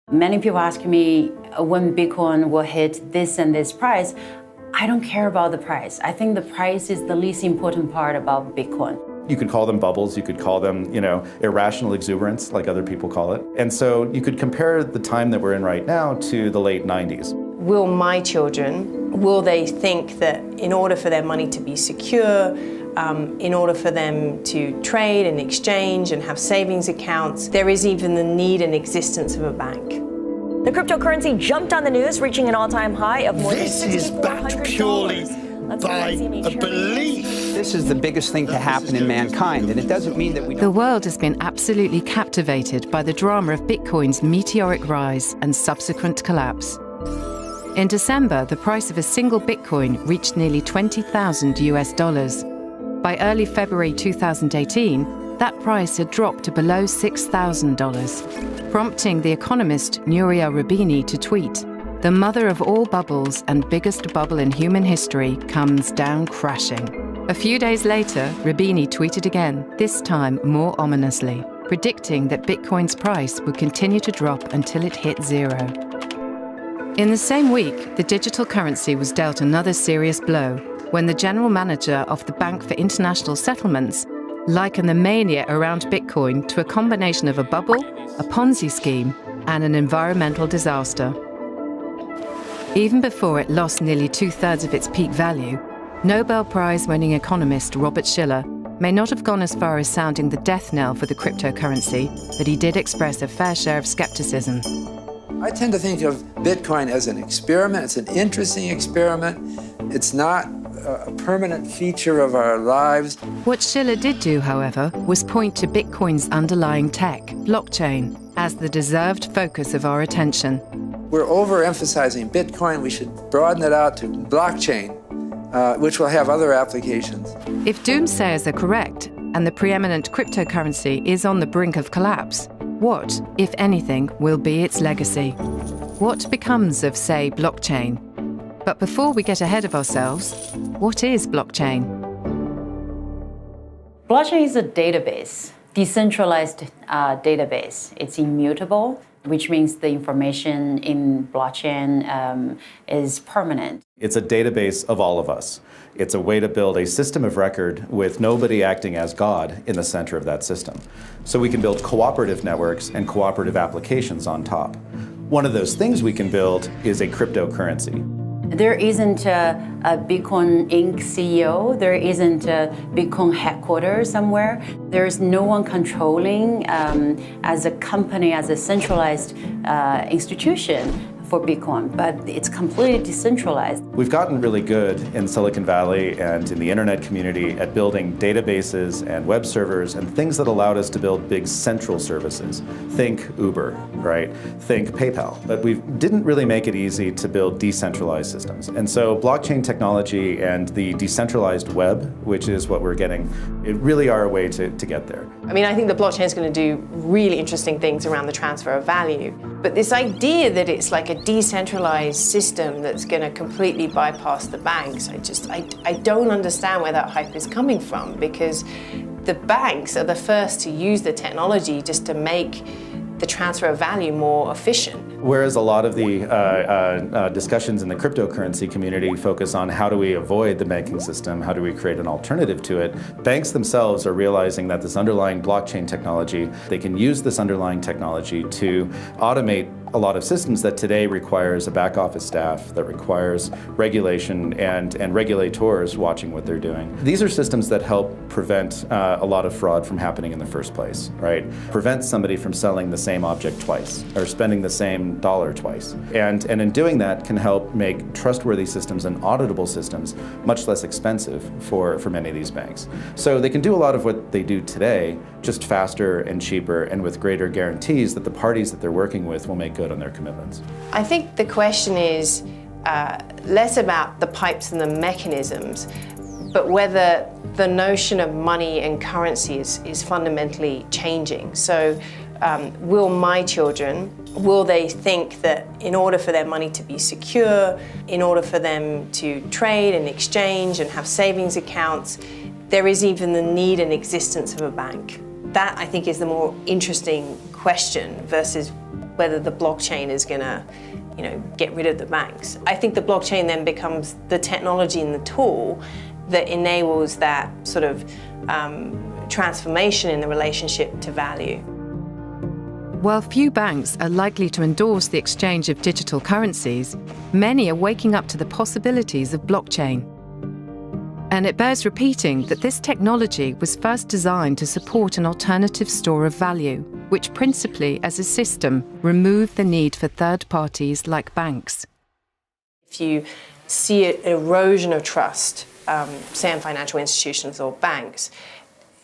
Many people ask me when Bitcoin will hit this and this price. I don't care about the price. I think the price is the least important part about Bitcoin. You could call them bubbles, you could call them, irrational exuberance, like other people call it. And so you could compare the time that we're in right now to the late 90s. Will my children, will they think that in order for their money to be secure, in order for them to trade and exchange and have savings accounts, there is even the need and existence of a bank? The cryptocurrency jumped on the news, reaching an all-time high of more than $6,400. This is backed purely by a belief. This is the biggest thing to happen in mankind, and it doesn't mean that we don't... The world has been absolutely captivated by the drama of Bitcoin's meteoric rise and subsequent collapse. In December, the price of a single Bitcoin reached nearly $20,000. By early February 2018, that price had dropped to below $6,000, prompting the economist Nouriel Roubini to tweet, "The mother of all bubbles and biggest bubble in human history comes down crashing." A few days later, Roubini tweeted again, this time more ominously, predicting that Bitcoin's price would continue to drop until it hit zero. In the same week, the digital currency was dealt another serious blow when the general manager of the Bank for International Settlements likened the mania around Bitcoin to a combination of a bubble, a Ponzi scheme, and an environmental disaster. Even before it lost nearly two-thirds of its peak value, Nobel Prize-winning economist Robert Shiller may not have gone as far as sounding the death knell for the cryptocurrency, but he did express a fair share of skepticism. I tend to think of Bitcoin as an experiment. It's an interesting experiment. It's not a permanent feature of our lives. What Shiller did do, however, was point to Bitcoin's underlying tech, blockchain, as the deserved focus of our attention. We're overemphasizing Bitcoin. We should broaden it out to blockchain, which will have other applications. If doomsayers are correct, and the preeminent cryptocurrency is on the brink of collapse, what, if anything, will be its legacy? What becomes of, say, blockchain? But before we get ahead of ourselves, what is blockchain? Blockchain is a database, decentralized database. It's immutable, which means the information in blockchain is permanent. It's a database of all of us. It's a way to build a system of record with nobody acting as God in the center of that system. So we can build cooperative networks and cooperative applications on top. One of those things we can build is a cryptocurrency. There isn't a Bitcoin Inc. CEO. There isn't a Bitcoin headquarters somewhere. There's no one controlling as a company, as a centralized institution for Bitcoin, but it's completely decentralized. We've gotten really good in Silicon Valley and in the internet community at building databases and web servers and things that allowed us to build big central services. Think Uber, right? Think PayPal. But we didn't really make it easy to build decentralized systems. And so blockchain technology and the decentralized web, which is what we're getting, it really are a way to get there. I mean, I think the blockchain is going to do really interesting things around the transfer of value. But this idea that it's like a decentralized system that's going to completely bypass the banks, I don't understand where that hype is coming from, because the banks are the first to use the technology just to make the transfer of value more efficient. Whereas a lot of the discussions in the cryptocurrency community focus on how do we avoid the banking system, how do we create an alternative to it, banks themselves are realizing that this underlying blockchain technology, they can use this underlying technology to automate a lot of systems that today requires a back office staff, that requires regulation and regulators watching what they're doing. These are systems that help prevent a lot of fraud from happening in the first place, right? Prevent somebody from selling the same object twice or spending the same dollar twice. And in doing that can help make trustworthy systems and auditable systems much less expensive for many of these banks. So they can do a lot of what they do today, just faster and cheaper and with greater guarantees that the parties that they're working with will make good on their commitments. I think the question is less about the pipes and the mechanisms, but whether the notion of money and currency is fundamentally changing. So will my children, will they think that in order for their money to be secure, in order for them to trade and exchange and have savings accounts, there is even the need and existence of a bank? That, I think, is the more interesting question versus whether the blockchain is going to, get rid of the banks. I think the blockchain then becomes the technology and the tool that enables that sort of transformation in the relationship to value. While few banks are likely to endorse the exchange of digital currencies, many are waking up to the possibilities of blockchain. And it bears repeating that this technology was first designed to support an alternative store of value, which principally, as a system, removed the need for third parties like banks. If you see an erosion of trust, say in financial institutions or banks,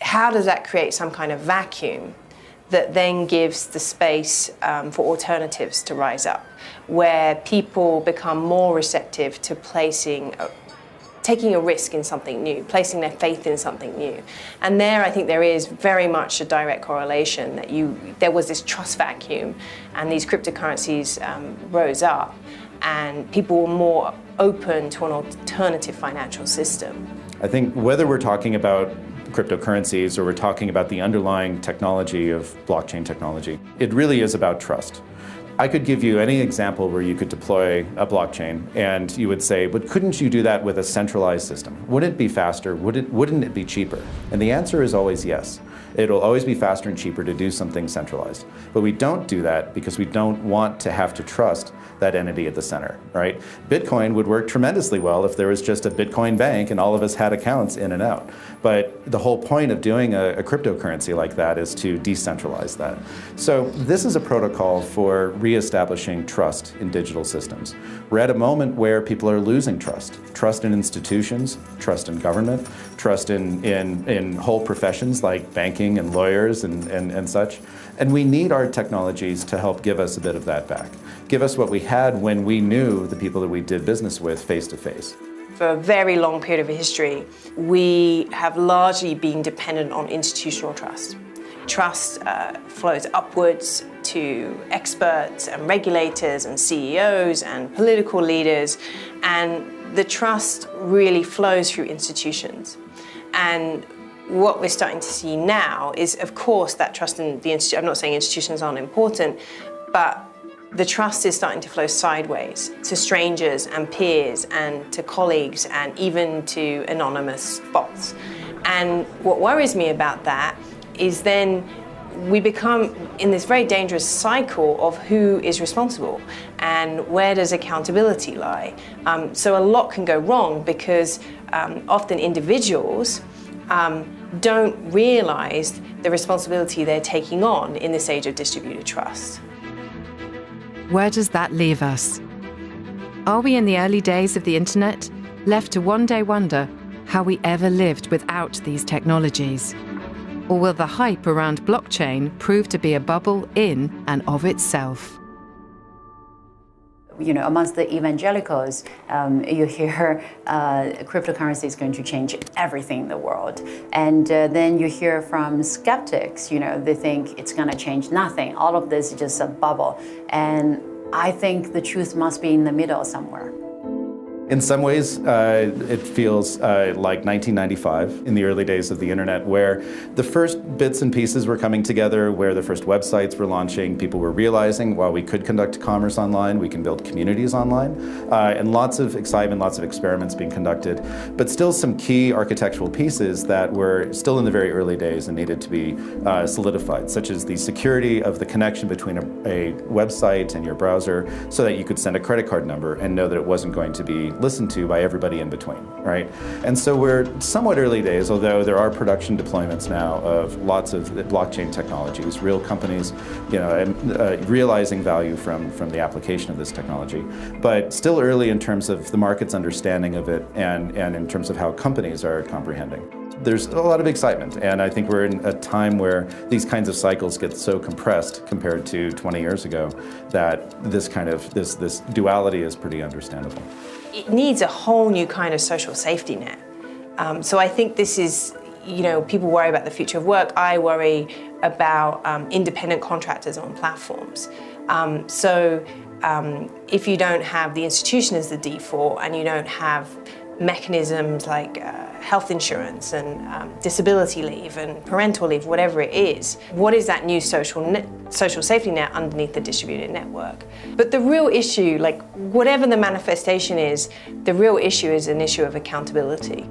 how does that create some kind of vacuum that then gives the space for alternatives to rise up, where people become more receptive to taking a risk in something new, placing their faith in something new. And there, I think there is very much a direct correlation that there was this trust vacuum, and these cryptocurrencies rose up, and people were more open to an alternative financial system. I think whether we're talking about cryptocurrencies or we're talking about the underlying technology of blockchain technology, it really is about trust. I could give you any example where you could deploy a blockchain and you would say, but couldn't you do that with a centralized system? Wouldn't it be faster? Wouldn't it be cheaper? And the answer is always yes. It'll always be faster and cheaper to do something centralized. But we don't do that because we don't want to have to trust that entity at the center, right? Bitcoin would work tremendously well if there was just a Bitcoin bank and all of us had accounts in and out. But the whole point of doing a cryptocurrency like that is to decentralize that. So this is a protocol for reestablishing trust in digital systems. We're at a moment where people are losing trust. Trust in institutions, trust in government, trust in whole professions like banking and lawyers and such. And we need our technologies to help give us a bit of that back. Give us what we had when we knew the people that we did business with face to face. For a very long period of history, we have largely been dependent on institutional trust. Trust flows upwards to experts and regulators and CEOs and political leaders, and the trust really flows through institutions. And what we're starting to see now is, of course, that trust in the institution. I'm not saying institutions aren't important, but the trust is starting to flow sideways to strangers and peers and to colleagues and even to anonymous bots. And what worries me about that is then we become in this very dangerous cycle of who is responsible and where does accountability lie. So a lot can go wrong because often individuals don't realize the responsibility they're taking on in this age of distributed trust. Where does that leave us? Are we in the early days of the internet, left to one day wonder how we ever lived without these technologies? Or will the hype around blockchain prove to be a bubble in and of itself? Amongst the evangelicals, you hear cryptocurrency is going to change everything in the world. And then you hear from skeptics, they think it's going to change nothing. All of this is just a bubble. And I think the truth must be in the middle somewhere. In some ways, it feels like 1995 in the early days of the internet, where the first bits and pieces were coming together, where the first websites were launching. People were realizing, while we could conduct commerce online, we can build communities online, and lots of excitement, lots of experiments being conducted, but still some key architectural pieces that were still in the very early days and needed to be solidified, such as the security of the connection between a website and your browser, so that you could send a credit card number and know that it wasn't going to be listened to by everybody in between, right? And so we're somewhat early days, although there are production deployments now of lots of blockchain technologies, real companies, realizing value from the application of this technology. But still early in terms of the market's understanding of it and in terms of how companies are comprehending. There's a lot of excitement, and I think we're in a time where these kinds of cycles get so compressed compared to 20 years ago that this duality is pretty understandable. It needs a whole new kind of social safety net. So I think this is, people worry about the future of work. I worry about independent contractors on platforms. So if you don't have the institution as the default and you don't have mechanisms like health insurance and disability leave and parental leave, whatever it is. What is that new social safety net underneath the distributed network? But the real issue, like whatever the manifestation is, the real issue is an issue of accountability.